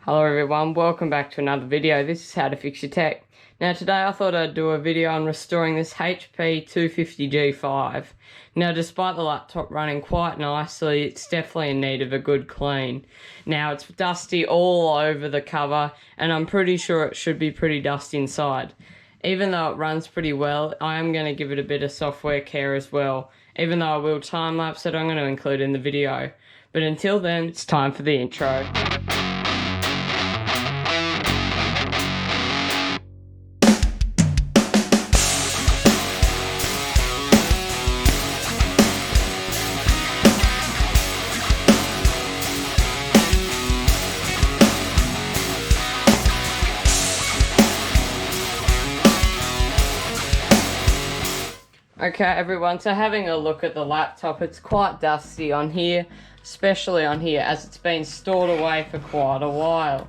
Hello everyone, welcome back to another video. This is how to fix your tech. Now today I thought I'd do a video on restoring this HP 250G5. Now despite the laptop running quite nicely, it's definitely in need of a good clean. Now it's dusty all over the cover and I'm pretty sure it should be pretty dusty inside. Even though it runs pretty well, I am going to give it a bit of software care as well. Even though I will time lapse it, I'm going to include in the video. But until then, it's time for the intro. Okay everyone, so having a look at the laptop, it's quite dusty on here, especially on here as it's been stored away for quite a while.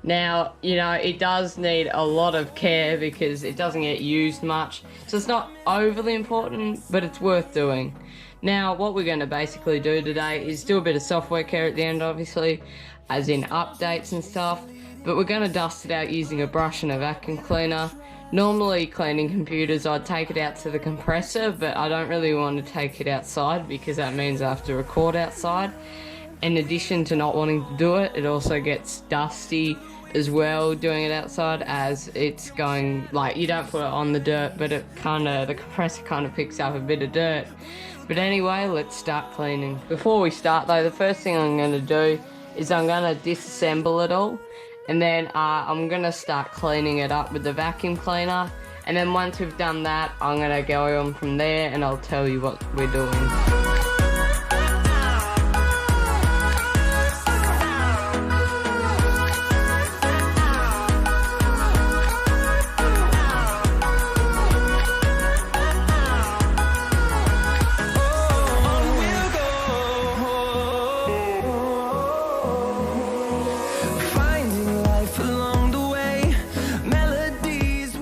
Now, you know, it does need a lot of care because it doesn't get used much, so it's not overly important, but it's worth doing. Now, what we're going to basically do today is do a bit of software care at the end, obviously, as in updates and stuff, but we're going to dust it out using a brush and a vacuum cleaner. Normally cleaning computers I'd take it out to the compressor, but I don't really want to take it outside because that means I have to record outside. In addition to not wanting to do it, it also gets dusty as well doing it outside, as it's going, like, you don't put it on the dirt, but the compressor kind of picks up a bit of dirt. But anyway, let's start cleaning. Before we start though, the first thing I'm going to do is I'm going to disassemble it all. And then I'm going to start cleaning it up with the vacuum cleaner. And then once we've done that, I'm going to go on from there and I'll tell you what we're doing.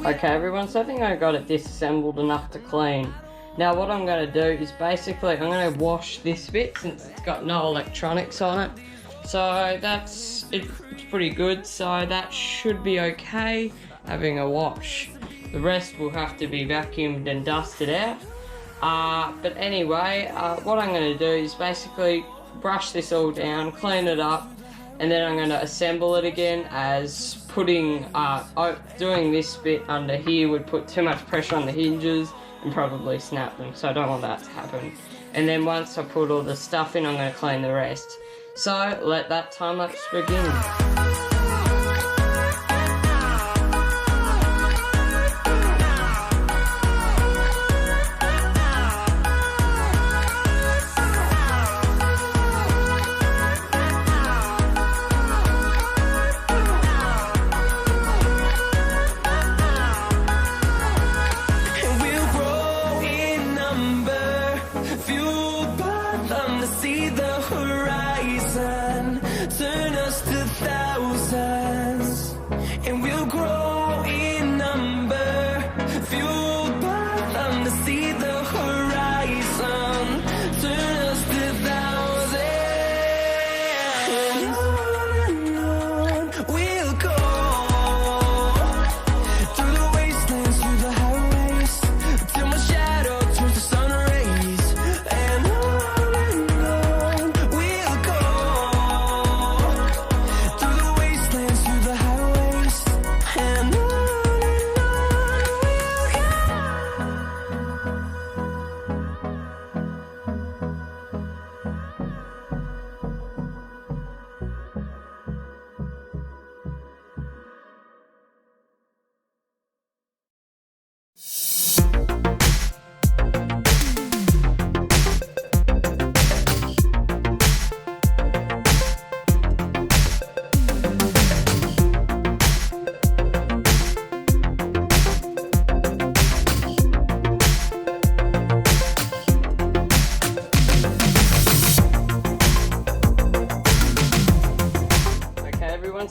Okay everyone, so I think I got it disassembled enough to clean. Now what I'm going to do is basically I'm going to wash this bit since it's got no electronics on it. So it's pretty good, so that should be okay having a wash. The rest will have to be vacuumed and dusted out. But anyway, what I'm going to do is basically brush this all down, clean it up, and then I'm going to assemble it again, as doing this bit under here would put too much pressure on the hinges and probably snap them, so I don't want that to happen. And then once I put all the stuff in, I'm going to clean the rest. So let that time lapse begin.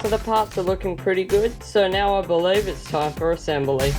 So the parts are looking pretty good, so now I believe it's time for assembly.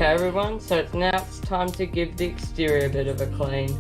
Everyone, so now it's time to give the exterior a bit of a clean.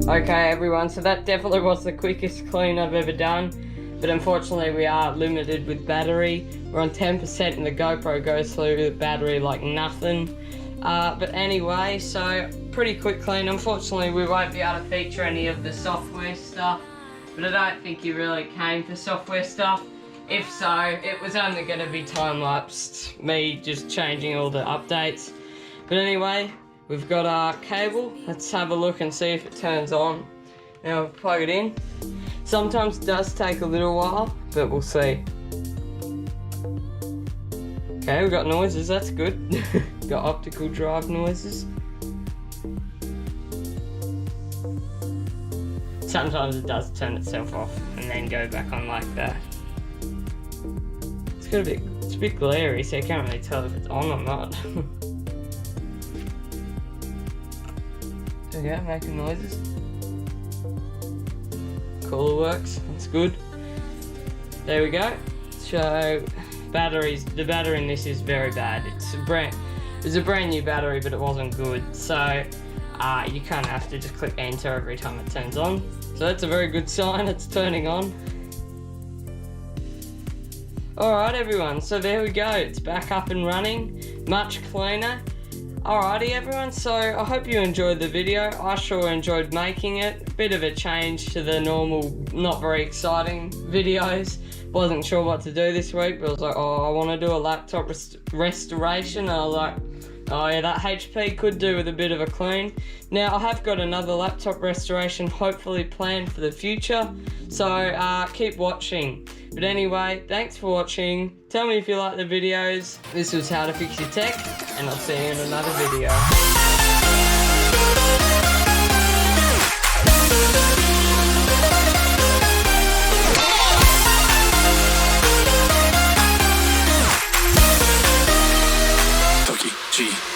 Okay everyone, so that definitely was the quickest clean I've ever done, but unfortunately we are limited with battery. We're on 10% and the GoPro goes through the battery like nothing. But anyway, so pretty quick clean. Unfortunately we won't be able to feature any of the software stuff, but I don't think you really came for software stuff. If so, it was only going to be time-lapsed, me just changing all the updates. But anyway, we've got our cable. Let's have a look and see if it turns on. Now plug it in. Sometimes it does take a little while, but we'll see. Okay, we've got noises, that's good. Got optical drive noises. Sometimes it does turn itself off and then go back on like that. It's a bit glary, so you can't really tell if it's on or not. There we go, making noises. Cooler works, that's good. There we go. So the battery in this is very bad. It's a brand new battery, but it wasn't good. So you kind of have to just click enter every time it turns on. So that's a very good sign, it's turning on. Alright everyone, so there we go, it's back up and running, much cleaner. Alrighty everyone, so I hope you enjoyed the video. I sure enjoyed making it. Bit of a change to the normal, not very exciting videos. Wasn't sure what to do this week, but I was like, oh, I want to do a laptop restoration. And I was like, oh yeah, that HP could do with a bit of a clean. Now I have got another laptop restoration hopefully planned for the future, so keep watching. But anyway, thanks for watching. Tell me if you like the videos. This was How to Fix Your Tech, and I'll see you in another video. THBD.